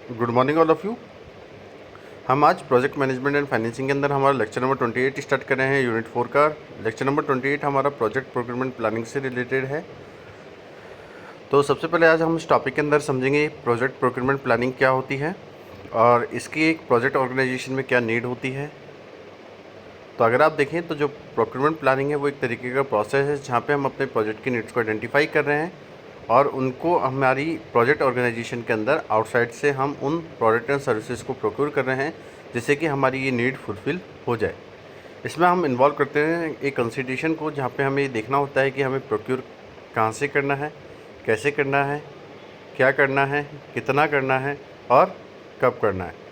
Good morning all of you. हम आज project management and financing के अंदर हमारा लेक्चर नंबर 28 स्टार्ट कर रहे हैं। यूनिट 4 का लेक्चर नंबर 28 हमारा प्रोजेक्ट प्रोक्योरमेंट प्लानिंग से रिलेटेड है। तो सबसे पहले आज हम इस टॉपिक के अंदर समझेंगे प्रोजेक्ट प्रोक्योरमेंट प्लानिंग क्या होती है और इसकी एक प्रोजेक्ट ऑर्गेनाइजेशन में क्या नीड होती है। तो अगर आप देखें तो जो प्रोक्योरमेंट प्लानिंग है वो एक तरीके का प्रोसेस है जहाँ पे हम अपने प्रोजेक्ट की नीड्स को आइडेंटिफाई कर रहे हैं और उनको हमारी प्रोजेक्ट ऑर्गेनाइजेशन के अंदर आउटसाइड से हम उन प्रोडक्ट एंड सर्विसेज को प्रोक्योर कर रहे हैं जिससे कि हमारी ये नीड फुलफ़िल हो जाए। इसमें हम इन्वॉल्व करते हैं एक कंसिडरेशन को जहाँ पे हमें ये देखना होता है कि हमें प्रोक्योर कहाँ से करना है, कैसे करना है, क्या करना है, कितना करना है और कब करना है।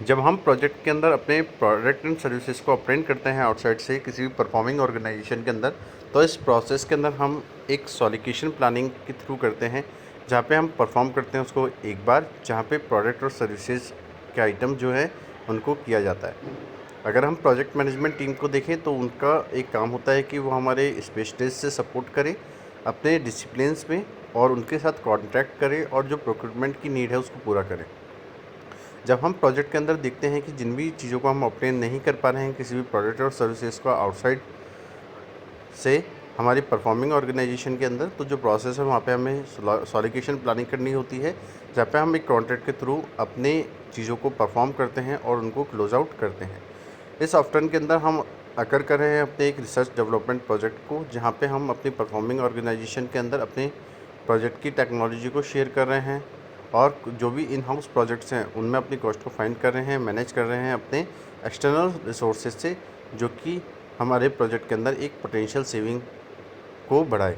जब हम प्रोजेक्ट के अंदर अपने प्रोडक्ट एंड सर्विसेज को अपडेट करते हैं आउटसाइड से किसी भी परफॉर्मिंग ऑर्गेनाइजेशन के अंदर, तो इस प्रोसेस के अंदर हम एक सॉलिक्यूशन प्लानिंग के थ्रू करते हैं जहाँ पे हम परफॉर्म करते हैं उसको एक बार, जहाँ पे प्रोडक्ट और सर्विसेज के आइटम जो है उनको किया जाता है। अगर हम प्रोजेक्ट मैनेजमेंट टीम को देखें तो उनका एक काम होता है कि वो हमारे स्पेशलिस्ट से सपोर्ट करें अपने डिसिप्लिन्स में और उनके साथ कॉन्टैक्ट करें और जो प्रोक्योरमेंट की नीड है उसको पूरा करें। जब हम प्रोजेक्ट के अंदर देखते हैं कि जिन भी चीज़ों को हम ऑब्टेन नहीं कर पा रहे हैं किसी भी प्रोडक्ट और सर्विसेज को आउटसाइड से हमारी परफॉर्मिंग ऑर्गेनाइजेशन के अंदर, तो जो प्रोसेस है वहाँ पे हमें सॉलिक्यूशन प्लानिंग करनी होती है जहाँ पे हम एक कॉन्ट्रैक्ट के थ्रू अपने चीज़ों को परफॉर्म करते हैं और उनको क्लोज आउट करते हैं। इस सॉफ्टवेयर के अंदर हम अकर कर रहे हैं अपने एक रिसर्च डेवलपमेंट प्रोजेक्ट को जहाँ पे हम अपनी परफॉर्मिंग ऑर्गेनाइजेशन के अंदर अपने प्रोजेक्ट की टेक्नोलॉजी को शेयर कर रहे हैं और जो भी इन हाउस प्रोजेक्ट्स हैं उनमें अपनी कॉस्ट को फाइंड कर रहे हैं, मैनेज कर रहे हैं अपने एक्सटर्नल रिसोर्सेज से, जो कि हमारे प्रोजेक्ट के अंदर एक पोटेंशियल सेविंग को बढ़ाए।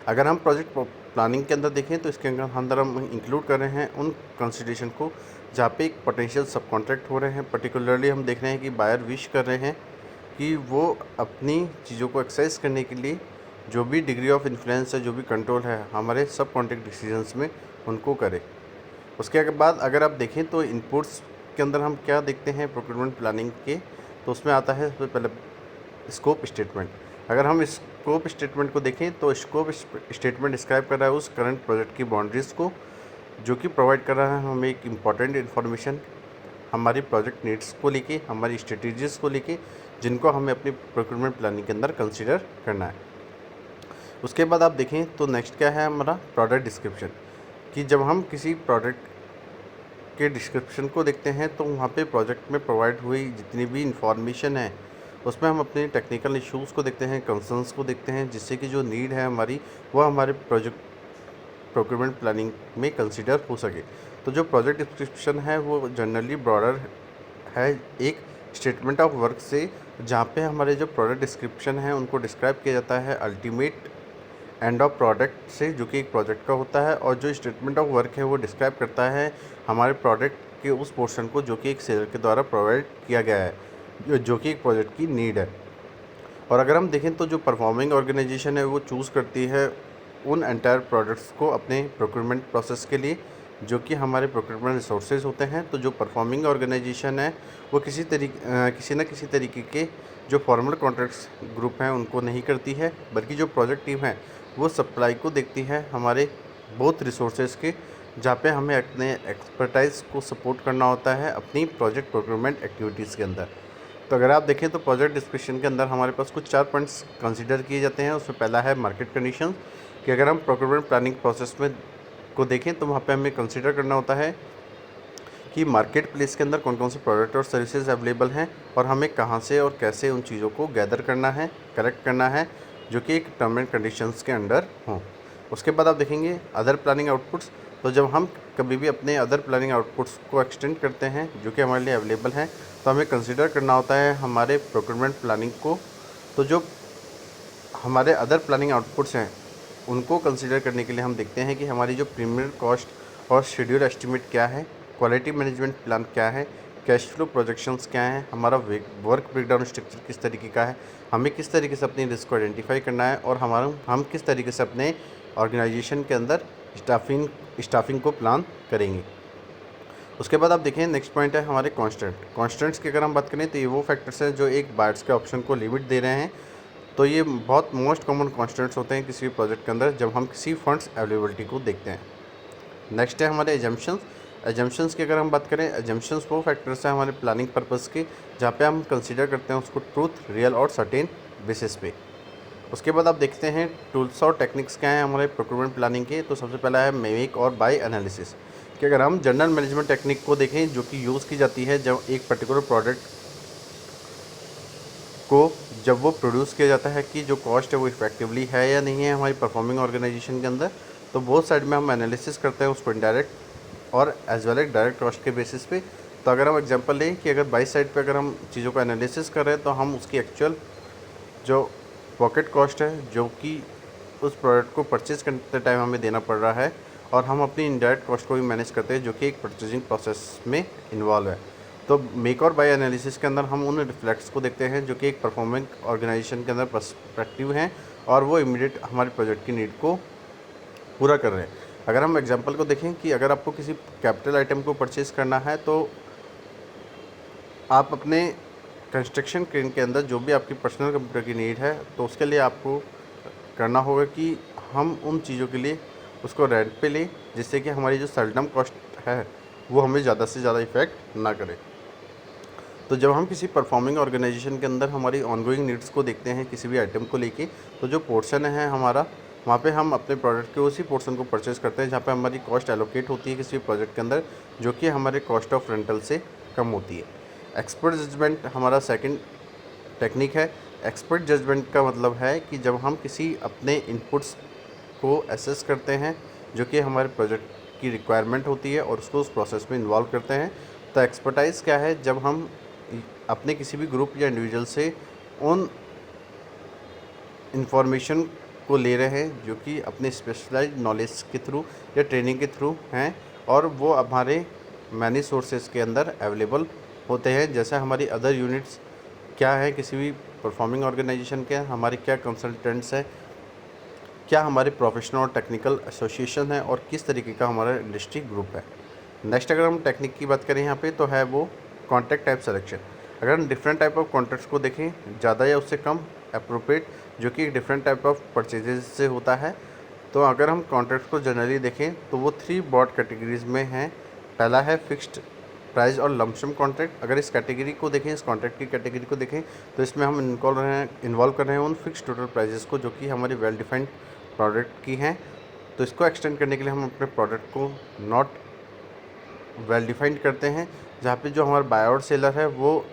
अगर हम प्रोजेक्ट प्लानिंग के अंदर देखें तो इसके अंदर हम इंक्लूड कर रहे हैं उन कंसिडरेशन को जहाँ पे एक पोटेंशियल सब कॉन्ट्रैक्ट हो रहे हैं। पर्टिकुलरली हम देख रहे हैं कि बायर विश कर रहे हैं कि वो अपनी चीज़ों को एक्सेस करने के लिए जो भी डिग्री ऑफ इन्फ्लुएंस है, जो भी कंट्रोल है हमारे सब कॉन्ट्रैक्ट डिसीजंस में, उनको करें। उसके बाद अगर आप देखें तो इनपुट्स के अंदर हम क्या देखते हैं प्रोक्योरमेंट प्लानिंग के, तो उसमें आता है सबसे पहले स्कोप स्टेटमेंट। अगर हम स्कोप स्टेटमेंट को देखें तो स्कोप स्टेटमेंट डिस्क्राइब कर रहा है उस करंट प्रोजेक्ट की बाउंड्रीज़ को, जो कि प्रोवाइड कर रहा है हमें एक इम्पॉर्टेंट इन्फॉर्मेशन हमारी प्रोजेक्ट नीड्स को लेके, हमारी स्ट्रेटजीज़ को लेके, जिनको हमें अपनी प्रोक्योरमेंट प्लानिंग के अंदर कंसिडर करना है। उसके बाद आप देखें तो नेक्स्ट क्या है हमारा प्रोडक्ट डिस्क्रिप्शन, कि जब हम किसी प्रोडक्ट के डिस्क्रिप्शन को देखते हैं तो वहाँ पे प्रोजेक्ट में प्रोवाइड हुई जितनी भी इंफॉर्मेशन है उसमें हम अपने टेक्निकल इश्यूज़ को देखते हैं, कंसर्न्स को देखते हैं, जिससे कि जो नीड है हमारी वो हमारे प्रोजेक्ट प्रोक्योरमेंट प्लानिंग में कंसिडर हो सके। तो जो प्रोजेक्ट डिस्क्रिप्शन है वो जनरली ब्रॉडर है एक स्टेटमेंट ऑफ वर्क से, जहाँ पे हमारे जो प्रोडक्ट डिस्क्रिप्शन है उनको डिस्क्राइब किया जाता है अल्टीमेट एंड ऑफ प्रोडक्ट से, जो कि एक प्रोजेक्ट का होता है, और जो स्टेटमेंट ऑफ वर्क है वो डिस्क्राइब करता है हमारे प्रोडक्ट के उस पोर्शन को जो कि एक सेलर के द्वारा प्रोवाइड किया गया है, जो कि एक प्रोजेक्ट की नीड है। और अगर हम देखें तो जो परफॉर्मिंग ऑर्गेनाइजेशन है वो चूज़ करती है उन एंटायर प्रोडक्ट्स को अपने प्रोक्योरमेंट प्रोसेस के लिए, जो कि हमारे प्रोक्योरमेंट रिसोर्सेज होते हैं। तो जो परफॉर्मिंग ऑर्गेनाइजेशन है वो किसी न किसी तरीके के जो फॉर्मल कॉन्ट्रैक्ट्स ग्रुप हैं उनको नहीं करती है, बल्कि जो प्रोजेक्ट टीम है वो सप्लाई को देखती है हमारे बोथ रिसोर्सेज के, जहाँ पे हमें अपने एक्सपर्टाइज को सपोर्ट करना होता है अपनी प्रोजेक्ट प्रोक्योरमेंट एक्टिविटीज़ के अंदर। तो अगर आप देखें तो प्रोजेक्ट डिस्क्रिप्शन के अंदर हमारे पास कुछ 4 पॉइंट्स कंसीडर किए जाते हैं। उसमें पहला है मार्केट कंडीशन, कि अगर हम प्रोक्योरमेंट प्लानिंग प्रोसेस में को देखें तो वहाँ पे हमें कंसीडर करना होता है कि मार्केट प्लेस के अंदर कौन कौन से प्रोडक्ट और सर्विसेज अवेलेबल हैं और हमें कहाँ से और कैसे उन चीज़ों को गैदर करना है, कलेक्ट करना है, जो कि एक टर्म एंड कंडीशंस के अंडर हों। उसके बाद आप देखेंगे अदर प्लानिंग आउटपुट्स। तो जब हम कभी भी अपने अदर प्लानिंग आउटपुट्स को एक्सटेंड करते हैं जो कि हमारे लिए अवेलेबल हैं, तो हमें कंसिडर करना होता है हमारे प्रोक्योरमेंट प्लानिंग को। तो जो हमारे अदर प्लानिंग आउटपुट्स हैं उनको कंसिडर करने के लिए हम देखते हैं कि हमारी जो प्रीमियम कॉस्ट और शेड्यूल एस्टिमेट क्या है, क्वालिटी मैनेजमेंट प्लान क्या है, कैश फ्लो प्रोजेक्शंस क्या हैं, हमारा वर्क ब्रेकडाउन स्ट्रक्चर किस तरीके का है, हमें किस तरीके से अपनी रिस्क को आइडेंटिफाई करना है, और हम किस तरीके से अपने ऑर्गेनाइजेशन के अंदर स्टाफिंग को प्लान करेंगे। उसके बाद आप देखें नेक्स्ट पॉइंट है हमारे कॉन्स्टेंट्स की अगर हम बात करें तो ये वो फैक्टर्स हैं जो एक बायर्स के ऑप्शन को लिमिट दे रहे हैं। तो ये बहुत मोस्ट कॉमन कॉन्स्टेंट्स होते हैं किसी भी प्रोजेक्ट के अंदर जब हम किसी फंड्स अवेलेबिलिटी को देखते हैं। नेक्स्ट है हमारे एजम्पशंस। एजम्पशंस की अगर हम बात करें, एजम्पशंस वो फैक्टर्स हैं हमारे प्लानिंग पर्पस के जहाँ पे हम कंसीडर करते हैं उसको ट्रूथ, रियल और सर्टेन बेसिस पे। उसके बाद आप देखते हैं टूल्स और टेक्निक्स क्या हैं हमारे प्रोक्योरमेंट प्लानिंग के। तो सबसे पहला है मेक और बाय एनालिसिस, कि अगर हम जनरल मैनेजमेंट टेक्निक को देखें जो कि यूज़ की जाती है जब एक पर्टिकुलर प्रोडक्ट को जब वो प्रोड्यूस किया जाता है कि जो कॉस्ट है वो इफेक्टिवली है या नहीं है हमारी परफॉर्मिंग ऑर्गेनाइजेशन के अंदर, तो बोथ साइड में हम एनालिसिस करते हैं उसको इनडायरेक्ट और as well as direct cost के बेसिस पे। तो अगर हम एग्जांपल लें कि अगर बाई साइड पे अगर हम चीज़ों को एनालिसिस कर रहे हैं तो हम उसकी एक्चुअल जो पॉकेट कॉस्ट है जो कि उस प्रोडक्ट को परचेज़ करते टाइम हमें देना पड़ रहा है, और हम अपनी इनडायरेक्ट कॉस्ट को भी मैनेज करते हैं जो कि एक परचेजिंग प्रोसेस में इन्वॉल्व है। तो मेक और बाय एनालिसिस के अंदर हम उन रिफ्लेक्ट्स को देखते हैं जो कि एक परफॉर्मिंग ऑर्गेनाइजेशन के अंदर पर्सपेक्टिव हैं और वो इमीडिएट हमारे प्रोजेक्ट की नीड को पूरा कर रहे हैं। अगर हम एग्जांपल को देखें कि अगर आपको किसी कैपिटल आइटम को परचेज़ करना है तो आप अपने कंस्ट्रक्शन के अंदर जो भी आपकी पर्सनल कंप्यूटर की नीड है तो उसके लिए आपको करना होगा कि हम उन चीज़ों के लिए उसको रेंट पे लें, जिससे कि हमारी जो सेल्डम कॉस्ट है वो हमें ज़्यादा से ज़्यादा इफ़ेक्ट ना करे। तो जब हम किसी परफॉर्मिंग ऑर्गेनाइजेशन के अंदर हमारी ऑनगोइंग नीड्स को देखते हैं किसी भी आइटम को लेके, तो जो पोर्शन है हमारा वहाँ पे हम अपने प्रोडक्ट के उसी पोर्शन को परचेज़ करते हैं जहाँ पे हमारी कॉस्ट एलोकेट होती है किसी भी प्रोजेक्ट के अंदर, जो कि हमारे कॉस्ट ऑफ रेंटल से कम होती है। एक्सपर्ट जजमेंट हमारा सेकंड टेक्निक है। एक्सपर्ट जजमेंट का मतलब है कि जब हम किसी अपने इनपुट्स को एसेस करते हैं जो कि हमारे प्रोजेक्ट की रिक्वायरमेंट होती है और उसको उस प्रोसेस में इन्वॉल्व करते हैं। तो एक्सपर्टाइज़ क्या है, जब हम अपने किसी भी ग्रुप या इंडिविजुअल से उन इंफॉर्मेशन को ले रहे हैं जो कि अपने स्पेशलाइज्ड नॉलेज के थ्रू या ट्रेनिंग के थ्रू हैं और वो हमारे मैनी सोर्सेज के अंदर अवेलेबल होते हैं। जैसे हमारी अदर यूनिट्स क्या है किसी भी परफॉर्मिंग ऑर्गेनाइजेशन के, हमारे क्या कंसल्टेंट्स हैं, क्या हमारे प्रोफेशनल और टेक्निकल एसोसिएशन है और किस तरीके का हमारा इंडस्ट्री ग्रुप है। नेक्स्ट अगर हम टेक्निक की बात करें यहाँ पे तो है वो कॉन्ट्रैक्ट टाइप सिलेक्शन। अगर हम डिफरेंट टाइप ऑफ कॉन्ट्रैक्ट्स को देखें ज़्यादा या उससे कम अप्रोप्रिएट जो कि डिफरेंट टाइप ऑफ परचेजेज से होता है, तो अगर हम कॉन्ट्रैक्ट्स को जनरली देखें तो वो 3 ब्रॉड कैटेगरीज में हैं। पहला है फिक्स्ड प्राइस और लमसम कॉन्ट्रैक्ट। अगर इस कैटेगरी को देखें, इस कॉन्ट्रैक्ट की कैटेगरी को देखें तो इसमें हम इन्वॉल्व कर रहे हैं उन फिक्स टोटल प्राइजेस को जो कि हमारी वेल डिफाइंड प्रोडक्ट की हैं। तो इसको एक्सटेंड करने के लिए हम अपने प्रोडक्ट को नॉट वेल डिफाइंड करते हैं, जहाँ पे जो हमारा बायर और सेलर है वो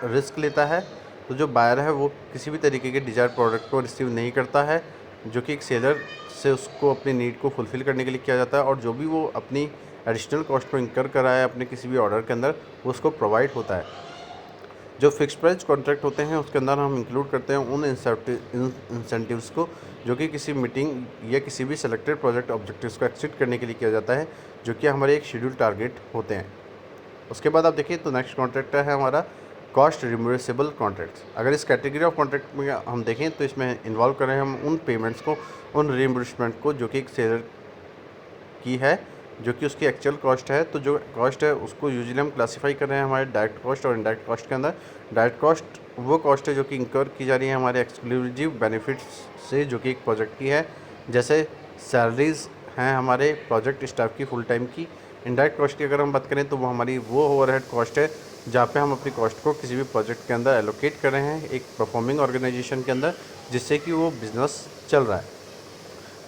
रिस्क लेता है। तो जो बायर है वो किसी भी तरीके के डिजायर प्रोडक्ट को रिसीव नहीं करता है, जो कि एक सेलर से उसको अपनी नीड को फुलफ़िल करने के लिए किया जाता है, और जो भी वो अपनी एडिशनल कॉस्ट को इंकर करा है अपने किसी भी ऑर्डर के अंदर वो उसको प्रोवाइड होता है। जो फिक्स प्राइस कॉन्ट्रैक्ट होते हैं उसके अंदर हम इंक्लूड करते हैं उन इंसेंटिव्स को जो कि किसी मीटिंग या किसी भी सेलेक्टेड प्रोजेक्ट ऑब्जेक्टिव्स को एक्सीड करने के लिए किया जाता है, जो कि हमारे एक शेड्यूल टारगेट होते हैं। उसके बाद आप देखिए तो नेक्स्ट कॉन्ट्रैक्ट है हमारा कॉस्ट रिम्बर्सेबल कॉन्ट्रैक्ट्स। अगर इस कैटेगरी ऑफ कॉन्ट्रैक्ट में हम देखें तो इसमें इन्वॉल्व कर रहे हैं हम उन पेमेंट्स को, उन रिम्बर्समेंट को जो कि एक सेलर की है जो कि उसकी एक्चुअल कॉस्ट है। तो जो कॉस्ट है उसको यूजुअली हम क्लासीफाई कर रहे हैं हमारे डायरेक्ट कॉस्ट और इनडायरेक्ट कॉस्ट के अंदर। डायरेक्ट कॉस्ट वो कॉस्ट है जो कि इंकर की जा रही है हमारे एक्सक्लूसिव बेनिफिट्स से जो कि एक प्रोजेक्ट की है, जैसे सैलरीज हैं हमारे प्रोजेक्ट स्टाफ की फुल टाइम की। इनडायरेक्ट कॉस्ट की अगर हम बात करें तो वो हमारी वो ओवरहेड कॉस्ट है जहाँ पे हम अपनी कॉस्ट को किसी भी प्रोजेक्ट के अंदर एलोकेट कर रहे हैं एक परफॉर्मिंग ऑर्गेनाइजेशन के अंदर, जिससे कि वो बिज़नेस चल रहा है।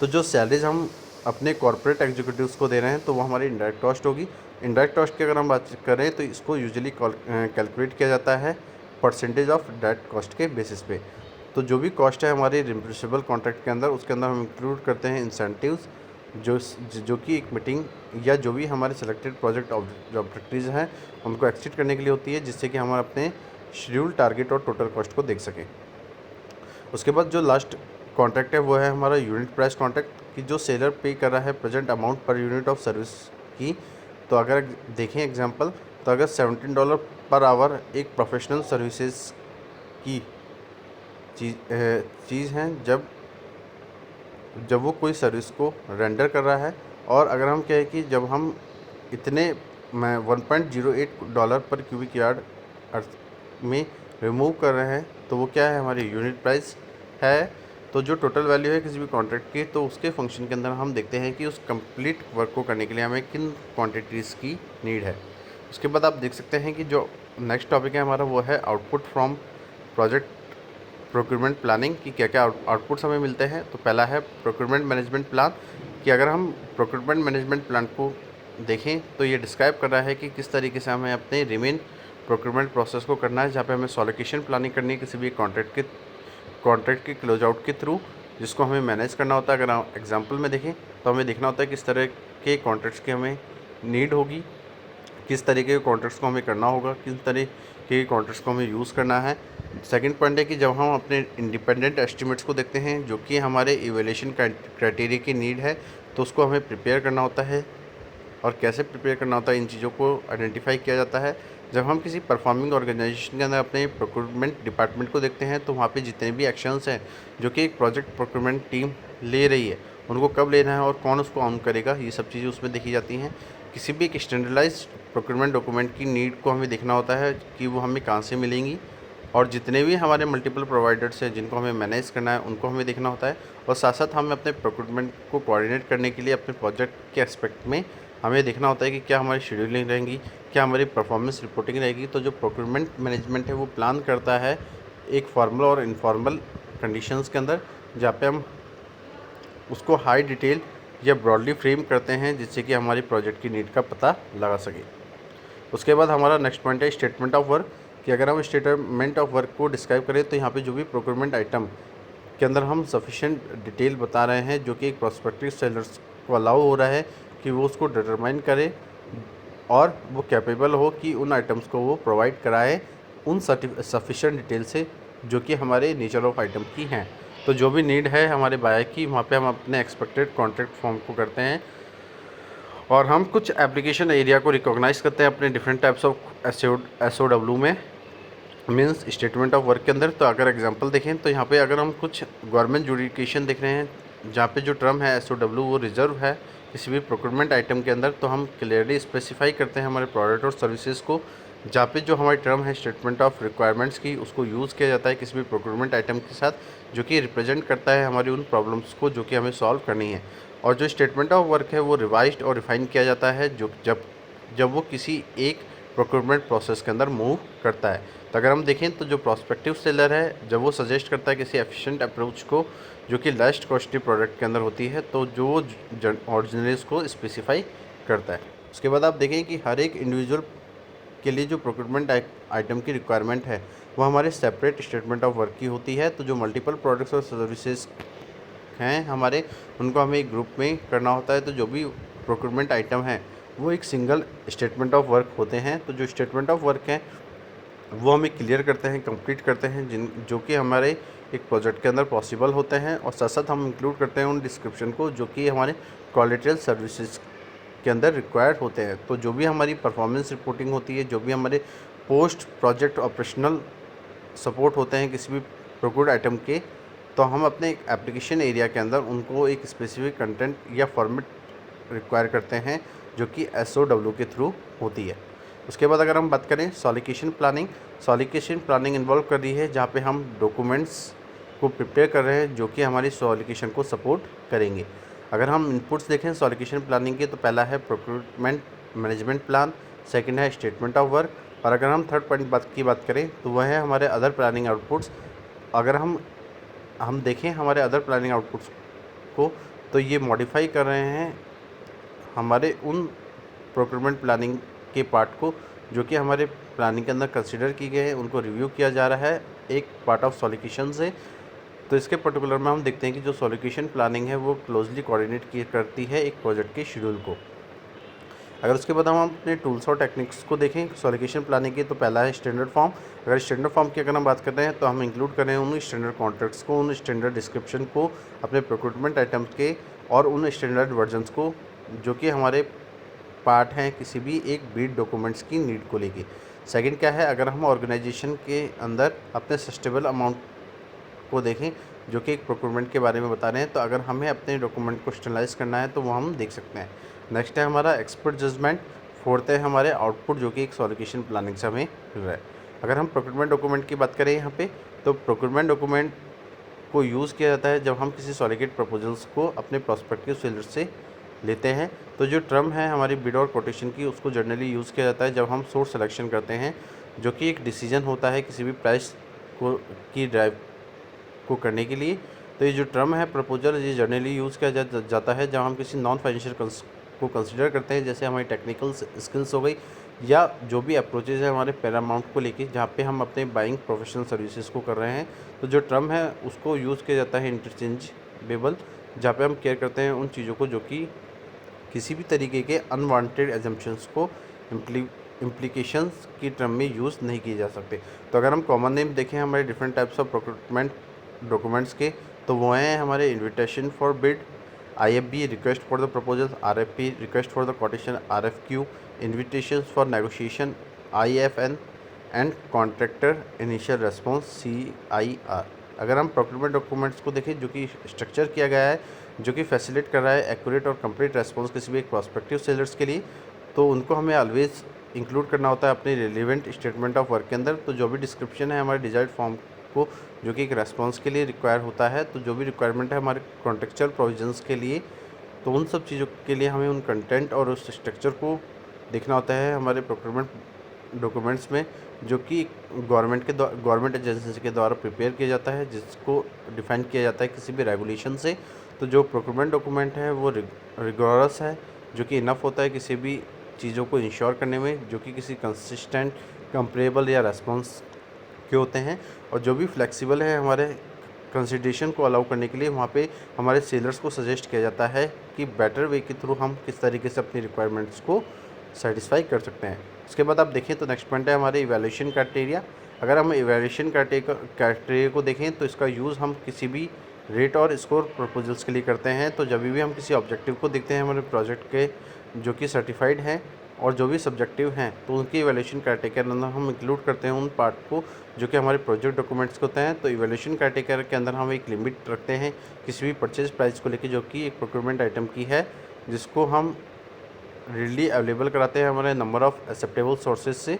तो जो सैलरीज हम अपने कॉर्पोरेट एग्जीक्यूटिव्स को दे रहे हैं तो वो हमारी इंडायरेक्ट कॉस्ट होगी। इंडायरेक्ट कॉस्ट की अगर हम बात करें तो इसको यूजुअली कैलकुलेट किया जाता है परसेंटेज ऑफ डायरेक्ट कॉस्ट के बेसिस पे। तो जो भी कॉस्ट है हमारे रिम्बर्सेबल कॉन्ट्रैक्ट के अंदर उसके अंदर हम इंक्लूड करते हैं इंसेंटिव्स जो कि एक मीटिंग या जो भी हमारे सेलेक्टेड प्रोजेक्ट ऑब्जेक्टिव्स हैं उनको एक्सीड करने के लिए होती है, जिससे कि हम अपने शेड्यूल टारगेट और टोटल कॉस्ट को देख सकें। उसके बाद जो लास्ट कॉन्ट्रैक्ट है वो है हमारा यूनिट प्राइस कॉन्ट्रैक्ट, कि जो सेलर पे कर रहा है present amount per unit of service की। तो अगर देखें एग्जांपल, तो अगर $17 पर आवर एक प्रोफेशनल सर्विसेज की चीज़ है जब वो कोई सर्विस को रेंडर कर रहा है, और अगर हम कहें कि जब हम इतने $1.08 पर क्यूबिक यार्ड अर्थ में रिमूव कर रहे हैं तो वो क्या है हमारी यूनिट प्राइस है। तो जो टोटल वैल्यू है किसी भी कॉन्ट्रैक्ट की, तो उसके फंक्शन के अंदर हम देखते हैं कि उस कंप्लीट वर्क को करने के लिए हमें किन क्वांटिटीज़ की नीड है। उसके बाद आप देख सकते हैं कि जो नेक्स्ट टॉपिक है हमारा वो है output from project procurement planning, कि क्या क्या आउटपुट्स हमें मिलते हैं। तो पहला है प्रोक्यूरमेंट मैनेजमेंट प्लान, कि अगर हम प्रोक्यूरमेंट मैनेजमेंट प्लान को देखें तो ये डिस्क्राइब कर रहा है कि किस तरीके से हमें अपने रिमेन प्रोक्यूरमेंट प्रोसेस को करना है, जहाँ पे हमें सॉलिकेशन प्लानिंग करनी है किसी भी कॉन्ट्रैक्ट के क्लोज आउट के थ्रू, जिसको हमें मैनेज करना होता है। अगर हम एग्जांपल में देखें तो हमें देखना होता है किस तरह के कॉन्ट्रैक्ट्स की हमें नीड होगी, किस तरीके के कॉन्ट्रैक्ट्स को हमें करना होगा, किस तरह के कॉन्ट्रैक्ट्स को हमें यूज़ करना है। सेकंड पॉइंट है कि जब हम अपने इंडिपेंडेंट एस्टिमेट्स को देखते हैं जो कि हमारे इवैल्यूएशन क्राइटेरिया की नीड है, तो उसको हमें प्रिपेयर करना होता है। और कैसे प्रिपेयर करना होता है, इन चीज़ों को आइडेंटिफाई किया जाता है जब हम किसी परफॉर्मिंग ऑर्गेनाइजेशन के अंदर अपने प्रोक्यूरमेंट डिपार्टमेंट को देखते हैं। तो वहाँ पे जितने भी एक्शंस हैं जो कि एक प्रोजेक्ट प्रोक्यूरमेंट टीम ले रही है, उनको कब लेना है और कौन उसको ऑन करेगा, ये सब चीज़ें उसमें देखी जाती हैं। किसी भी एक स्टैंडर्डाइज्ड प्रोक्यूरमेंट डॉक्यूमेंट की नीड को हमें देखना होता है कि वो हमें कहाँ से मिलेंगी, और जितने भी हमारे मल्टीपल प्रोवाइडर्स हैं जिनको हमें मैनेज करना है उनको हमें देखना होता है। और साथ साथ हमें अपने प्रोक्यूरमेंट को कोऑर्डिनेट करने के लिए अपने प्रोजेक्ट के एस्पेक्ट में हमें देखना होता है कि क्या हमारी शेड्यूलिंग रहेंगी, क्या हमारी परफॉर्मेंस रिपोर्टिंग रहेगी। तो जो प्रोक्यूरमेंट मैनेजमेंट है वो प्लान करता है एक फॉर्मल और इनफॉर्मल कंडीशंस के अंदर, जहाँ पे हम उसको हाई डिटेल या ब्रॉडली फ्रेम करते हैं जिससे कि हमारी प्रोजेक्ट की नीड का पता लगा सके। उसके बाद हमारा नेक्स्ट पॉइंट है स्टेटमेंट ऑफ वर्क, कि अगर हम स्टेटमेंट ऑफ वर्क को डिस्क्राइब करें तो यहाँ पे जो भी प्रोक्यूरमेंट आइटम के अंदर हम सफिशिएंट डिटेल बता रहे हैं जो कि एक प्रोस्पेक्टिव सेलर्स को अलाउ हो रहा है कि वो उसको डिटरमाइन करे और वो कैपेबल हो कि उन आइटम्स को वो प्रोवाइड कराए उन सफिशिएंट डिटेल से जो कि हमारे नेचर ऑफ आइटम की हैं। तो जो भी नीड है हमारे बायर की, वहाँ पे हम अपने एक्सपेक्टेड कॉन्ट्रैक्ट फॉर्म को करते हैं और हम कुछ एप्लीकेशन एरिया को रिकॉग्नाइज करते हैं अपने डिफरेंट टाइप्स ऑफ SOW में, मीन्स स्टेटमेंट ऑफ वर्क के अंदर। तो अगर एग्जांपल देखें तो यहाँ पे अगर हम कुछ गवर्नमेंट जुडिकेशन देख रहे हैं जहाँ पे जो टर्म है SOW वो रिजर्व है किसी भी प्रोक्यूरमेंट आइटम के अंदर, तो हम क्लियरली स्पेसिफाई करते हैं हमारे प्रोडक्ट और सर्विसेज को, जहाँ पे जो हमारी टर्म है स्टेटमेंट ऑफ रिक्वायरमेंट्स की, उसको यूज़ किया जाता है किसी भी प्रोक्यूरमेंट आइटम के साथ जो कि रिप्रेजेंट करता है हमारी उन प्रॉब्लम्स को जो कि हमें सॉल्व करनी है। और जो स्टेटमेंट ऑफ वर्क है वो रिवाइज्ड और रिफाइन किया जाता है जो जब वो किसी एक प्रोक्यूरमेंट प्रोसेस के अंदर मूव करता है। तो अगर हम देखें तो जो प्रोस्पेक्टिव सेलर है जब वो सजेस्ट करता है किसी एफिशिएंट अप्रोच को जो कि लेस्ट कॉस्टली प्रोडक्ट के अंदर होती है, तो जो ऑरिजिनल्स को स्पेसिफाई करता है। उसके बाद आप देखें कि हर एक इंडिविजुअल के लिए जो प्रोक्यूरमेंट आइटम की रिक्वायरमेंट है वो हमारे सेपरेट स्टेटमेंट ऑफ वर्क की होती है। तो जो मल्टीपल प्रोडक्ट्स और सर्विसेज हैं हमारे, उनको हमें एक ग्रुप में करना होता है। तो जो भी प्रोक्यूरमेंट आइटम है वो एक सिंगल स्टेटमेंट ऑफ वर्क होते हैं। तो जो स्टेटमेंट ऑफ वर्क हैं वो हमें क्लियर करते हैं, कंप्लीट करते हैं जो कि हमारे एक प्रोजेक्ट के अंदर पॉसिबल होते हैं। और साथ साथ हम इंक्लूड करते हैं उन डिस्क्रिप्शन को जो कि हमारे क्वालिटी सर्विसेज के अंदर रिक्वायर्ड होते हैं। तो जो भी हमारी परफॉर्मेंस रिपोर्टिंग होती है, जो भी हमारे पोस्ट प्रोजेक्ट ऑपरेशनल सपोर्ट होते हैं किसी भी प्रोक्यूर्ड आइटम के, तो हम अपने एप्लीकेशन एरिया के अंदर उनको एक स्पेसिफिक कंटेंट या फॉर्मेट रिक्वायर करते हैं जो कि SOW के थ्रू होती है। उसके बाद अगर हम बात करें सॉलिकेशन प्लानिंग इन्वॉल्व कर रही है जहाँ पे हम डॉक्यूमेंट्स को प्रिपेयर कर रहे हैं जो कि हमारी सॉलिकेशन को सपोर्ट करेंगे। अगर हम इनपुट्स देखें सॉलिकेशन प्लानिंग के, तो पहला है प्रोक्यूरमेंट मैनेजमेंट प्लान, सेकंड है स्टेटमेंट ऑफ वर्क, और अगर हम थर्ड पॉइंट की बात करें तो वह है हमारे अदर प्लानिंग आउटपुट्स। अगर हम देखें हमारे अदर प्लानिंग आउटपुट्स को, तो ये मॉडिफाई कर रहे हैं हमारे उन प्रोक्यूरमेंट प्लानिंग के पार्ट को जो कि हमारे प्लानिंग के अंदर कंसीडर की गए हैं, उनको रिव्यू किया जा रहा है एक पार्ट ऑफ सॉलिकेशन से। तो इसके पर्टिकुलर में हम देखते हैं कि जो सॉलिकेशन प्लानिंग है वो क्लोजली कोऑर्डिनेट करती है एक प्रोजेक्ट के शेड्यूल को। अगर उसके बाद हम अपने टूल्स और टेक्निक्स को देखें सॉलिकेशन प्लानिंग की, तो पहला है स्टैंडर्ड फॉर्म। अगर स्टैंडर्ड फॉर्म की अगर हम बात कर रहे हैं तो हम इंक्लूड कर रहे हैं उन स्टैंडर्ड कॉन्ट्रैक्ट्स को, उन स्टैंडर्ड डिस्क्रिप्शन को अपने प्रोक्यूरमेंट आइटम्स के, और उन स्टैंडर्ड वर्जन्स को जो कि हमारे पार्ट हैं किसी भी एक बीट डॉक्यूमेंट्स की नीड को लेके। सेकंड क्या है, अगर हम ऑर्गेनाइजेशन के अंदर अपने सस्टेबल अमाउंट को देखें जो कि एक प्रोक्यूरमेंट के बारे में बता रहे हैं, तो अगर हमें अपने डॉक्यूमेंट को स्टैंडर्डाइज करना है तो वो हम देख सकते हैं। नेक्स्ट है हमारा एक्सपर्ट जजमेंट। फोर्थ है हमारे आउटपुट जो कि एक सॉलिकेशन प्लानिंग से हमें मिल रहा है। अगर हम प्रोक्यूरमेंट डॉक्यूमेंट की बात करें यहाँ पे, तो प्रोक्यूरमेंट डॉक्यूमेंट को यूज़ किया जाता है जब हम किसी सॉलिसिटेड प्रपोजल्स को अपने प्रोस्पेक्टिव सेलर से लेते हैं। तो जो टर्म है हमारी बिड और कोटेशन की, उसको जनरली यूज़ किया जाता है जब हम सोर्स सिलेक्शन करते हैं, जो कि एक डिसीजन होता है किसी भी प्राइस को की ड्राइव को करने के लिए। तो ये जो टर्म है प्रपोजल, ये जनरली यूज़ किया जाता है जब हम किसी नॉन फाइनेंशियल को कंसिडर करते हैं, जैसे हमारी टेक्निकल स्किल्स हो गई या जो भी अप्रोचेज है हमारे पैरामाउंट को लेके, जहाँ पे हम अपने बाइंग प्रोफेशनल सर्विसेज को कर रहे हैं। तो जो टर्म है उसको यूज़ किया जाता है इंटरचेंजेबल, जहाँ पे हम केयर करते हैं उन चीज़ों को जो कि किसी भी तरीके के अनवांटेड एजम्पशंस को इम्प्लीकेशंस की टर्म में यूज़ नहीं किए जा सकते। तो अगर हम कॉमन नेम देखें हमारे different types of procurement documents के, तो वो हैं हमारे invitation for bid, IFB request for the proposal, RFP request for the quotation, RFQ invitations for negotiation, IFN and contractor initial response, CIR। अगर हम प्रोक्योरमेंट डॉक्यूमेंट्स को देखें जो कि स्ट्रक्चर किया गया है, जो कि फैसिलिटेट कर रहा है एक्यूरेट और कंप्लीट रेस्पॉन्स किसी भी एक प्रॉस्पेक्टिव सेलर्स के लिए, तो उनको हमें ऑलवेज इंक्लूड करना होता है अपने रिलेवेंट स्टेटमेंट ऑफ वर्क के अंदर। तो जो भी डिस्क्रिप्शन है हमारे डिजायर्ड फॉर्म को, जो कि एक रेस्पॉन्स के लिए रिक्वायर होता है, तो जो भी रिक्वायरमेंट है हमारे कॉन्टेक्चुअल प्रोविजंस के लिए, तो उन सब चीज़ों के लिए हमें उन कंटेंट और उस स्ट्रक्चर को देखना होता है हमारे प्रोक्योरमेंट डॉक्यूमेंट्स में, जो कि गवर्नमेंट एजेंसी के द्वारा प्रिपेयर किया जाता है, जिसको डिफाइन किया जाता है किसी भी रेगुलेशन से। तो जो प्रोक्योरमेंट डॉक्यूमेंट है वो रिगोरस है, जो कि इनफ होता है किसी भी चीज़ों को इंश्योर करने में, जो कि किसी कंसिस्टेंट, कंपेरेबल या रेस्पॉन्स के होते हैं, और जो भी फ्लेक्सिबल है हमारे कंसिडरेशन को अलाउ करने के लिए, वहाँ पे हमारे सेलर्स को सजेस्ट किया जाता है कि बेटर वे के थ्रू हम किस तरीके से अपनी रिक्वायरमेंट्स को सेटिस्फाई कर सकते हैं। उसके बाद आप देखें तो नेक्स्ट पॉइंट है हमारे इवैल्यूएशन क्राइटेरिया। अगर हम इवैल्यूएशन क्राइटेरिया को देखें तो इसका यूज़ हम किसी भी रेट और स्कोर प्रपोजल्स के लिए करते हैं। तो जब भी हम किसी ऑब्जेक्टिव को देखते हैं हमारे प्रोजेक्ट के, जो कि सर्टिफाइड हैं और जो भी सब्जेक्टिव हैं, तो उनकी इवैल्यूएशन क्राइटेरिया के अंदर हम इंक्लूड करते हैं उन पार्ट को जो कि हमारे प्रोजेक्ट डॉक्यूमेंट्स के होते हैं। तो इवैल्यूएशन क्राइटेरिया के अंदर हम एक लिमिट रखते हैं किसी भी परचेज प्राइस को लेकर, जो कि एक प्रोक्योरमेंट आइटम की है, जिसको हम रेडली अवेलेबल कराते हैं हमारे नंबर ऑफ़ एक्सेप्टेबल सोर्सेज से,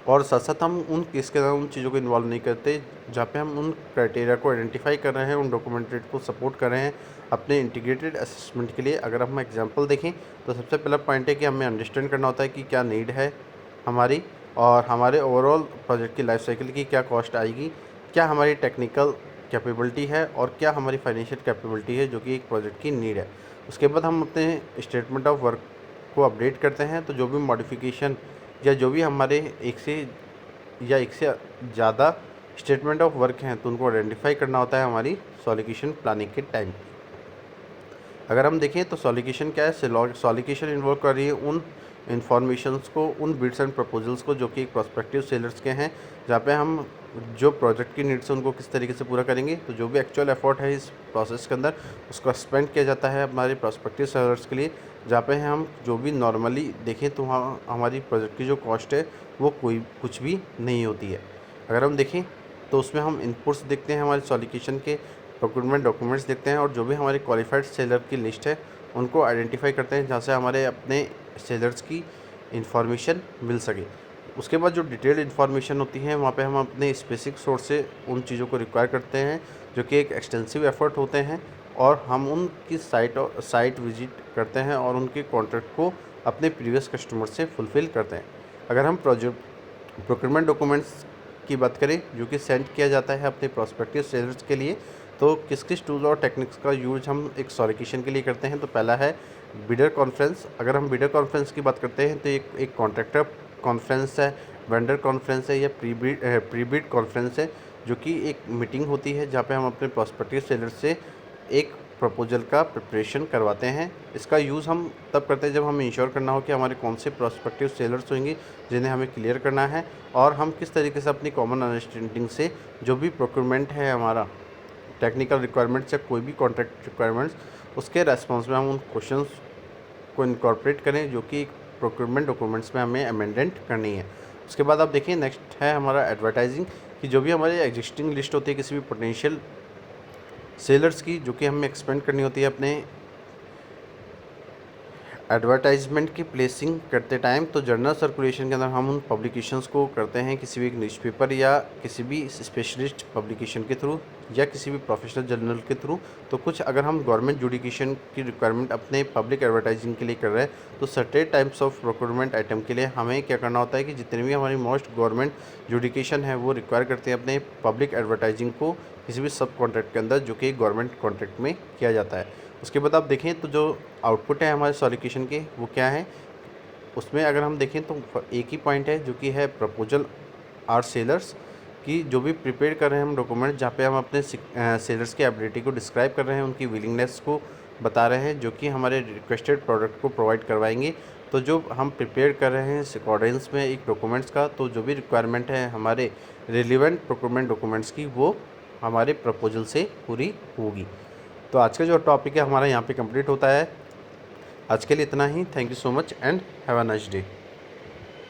और साथ साथ हम उन केस के अंदर उन चीज़ों को इन्वॉल्व नहीं करते जहाँ पे हम उन क्राइटेरिया को आइडेंटिफाई कर रहे हैं, उन डॉक्यूमेंटेड को सपोर्ट कर रहे हैं अपने इंटीग्रेटेड असेसमेंट के लिए। अगर हम एग्जांपल देखें तो सबसे पहला पॉइंट है कि हमें अंडरस्टैंड करना होता है कि क्या नीड है हमारी, और हमारे ओवरऑल प्रोजेक्ट की लाइफ साइकिल की क्या कॉस्ट आएगी, क्या हमारी टेक्निकल कैपेबिलिटी है और क्या हमारी फाइनेंशियल कैपेबिलिटी है, जो कि एक प्रोजेक्ट की नीड है। उसके बाद हम अपने स्टेटमेंट ऑफ वर्क को अपडेट करते हैं। तो जो भी मॉडिफिकेशन या जो भी हमारे एक से ज़्यादा स्टेटमेंट ऑफ वर्क हैं, तो उनको आइडेंटिफाई करना होता है हमारी सॉलिसिटेशन प्लानिंग के टाइम। अगर हम देखें तो सॉलिसिटेशन क्या है, सॉलिसिटेशन इन्वॉल्व कर रही है उन इन्फॉर्मेशंस को, उन बिड्स एंड प्रपोजल्स को जो कि एक प्रॉस्पेक्टिव सेलर्स के हैं, जहाँ पे हम जो प्रोजेक्ट की नीड्स है उनको किस तरीके से पूरा करेंगे। तो जो भी एक्चुअल एफर्ट है इस प्रोसेस के अंदर, उसको स्पेंड किया जाता है हमारे प्रॉस्पेक्टिव सेलर्स के लिए, जहाँ पे हम जो भी नॉर्मली देखें तो वहाँ हमारी प्रोजेक्ट की जो कॉस्ट है वो कुछ भी नहीं होती है। अगर हम देखें तो उसमें हम इनपुट्स देखते हैं हमारे सॉलिसिटेशन के, प्रोक्योरमेंट डॉक्यूमेंट्स देखते हैं, और जो भी हमारे क्वालिफाइड सेलर की लिस्ट है उनको आइडेंटिफाई करते हैं, जहाँ से हमारे अपने सेलर्स की इंफॉर्मेशन मिल सके। उसके बाद जो डिटेल्ड इन्फॉर्मेशन होती है, वहाँ पे हम अपने स्पेसिफिक सोर्स से उन चीज़ों को रिक्वायर करते हैं, जो कि एक एक्सटेंसिव एफर्ट होते हैं, और हम उनकी साइट विजिट करते हैं और उनके कॉन्ट्रैक्ट को अपने प्रीवियस कस्टमर से फुलफ़िल करते हैं। अगर हम प्रोक्योरमेंट डॉक्यूमेंट्स की बात करें, जो कि सेंड किया जाता है अपने प्रॉस्पेक्टिव सेलर्स के लिए, तो किस किस टूल्स और टेक्निक्स का यूज हम एक सॉलिसिटेशन के लिए करते हैं। तो पहला है बिडर कॉन्फ्रेंस। अगर हम बिडर कॉन्फ्रेंस की बात करते हैं तो एक कॉन्ट्रैक्टर कॉन्फ्रेंस है, वेंडर कॉन्फ्रेंस है, या प्री बिड कॉन्फ्रेंस है, जो कि एक मीटिंग होती है जहाँ पे हम अपने प्रॉस्पेक्टिव सेलर से एक प्रपोजल का प्रिपरेशन करवाते हैं। इसका यूज़ हम तब करते हैं जब हमें इंश्योर करना हो कि हमारे कौन से प्रॉस्पेक्टिव सेलर्स होंगे जिन्हें हमें क्लियर करना है, और हम किस तरीके से अपनी कॉमन अंडरस्टैंडिंग से जो भी प्रोक्योरमेंट है हमारा, टेक्निकल रिक्वायरमेंट्स या कोई भी कॉन्ट्रैक्ट रिक्वायरमेंट्स, उसके रेस्पॉन्स में हम उन क्वेश्चंस को इनकॉर्पोरेट करें जो कि प्रोक्योरमेंट डॉक्यूमेंट्स में हमें अमेंडेंट करनी है। उसके बाद आप देखिए नेक्स्ट है हमारा एडवर्टाइजिंग, कि जो भी हमारी एग्जिस्टिंग लिस्ट होती है किसी भी पोटेंशियल सेलर्स की, जो कि हमें एक्सपेंड करनी होती है अपने एडवर्टाइजमेंट की प्लेसिंग करते टाइम। तो जर्नल सर्कुलेशन के अंदर हम उन पब्लिकेशंस को करते हैं किसी भी एक न्यूज़पेपर या किसी भी स्पेशलिस्ट पब्लिकेशन के थ्रू, या किसी भी प्रोफेशनल जर्नल के थ्रू। तो कुछ अगर हम गवर्नमेंट जुडिकेशन की रिक्वायरमेंट अपने पब्लिक एडवर्टाइजिंग के लिए कर रहे हैं तो certain types of procurement item के लिए हमें क्या करना होता है कि जितनी भी हमारी मोस्ट गवर्नमेंट जुडिकेशन है वो रिक्वायर करते हैं अपने पब्लिक एडवर्टाइजिंग को किसी भी सब कॉन्ट्रैक्ट के अंदर, जो कि गवर्नमेंट कॉन्ट्रैक्ट में किया जाता है। उसके बाद आप देखें तो जो आउटपुट है हमारे सॉलिक्यूशन के वो क्या है, उसमें अगर हम देखें तो एक ही पॉइंट है जो कि है प्रपोजल आर सेलर्स कि जो भी प्रिपेयर कर रहे हैं हम डॉक्यूमेंट, जहाँ पे हम अपने सेलर्स की एबिलिटी को डिस्क्राइब कर रहे हैं, उनकी विलिंगनेस को बता रहे हैं, जो कि हमारे रिक्वेस्टेड प्रोडक्ट को प्रोवाइड करवाएंगे। तो जो हम प्रिपेयर कर रहे हैं अकॉर्डेंस में एक डॉक्यूमेंट्स का, तो जो भी रिक्वायरमेंट है हमारे रिलेवेंट प्रोक्योरमेंट डॉक्यूमेंट्स की वो हमारे प्रपोजल से पूरी होगी। तो आज का जो टॉपिक है हमारा यहाँ पे कंप्लीट होता है। आज के लिए इतना ही। Thank you so much and have a nice day.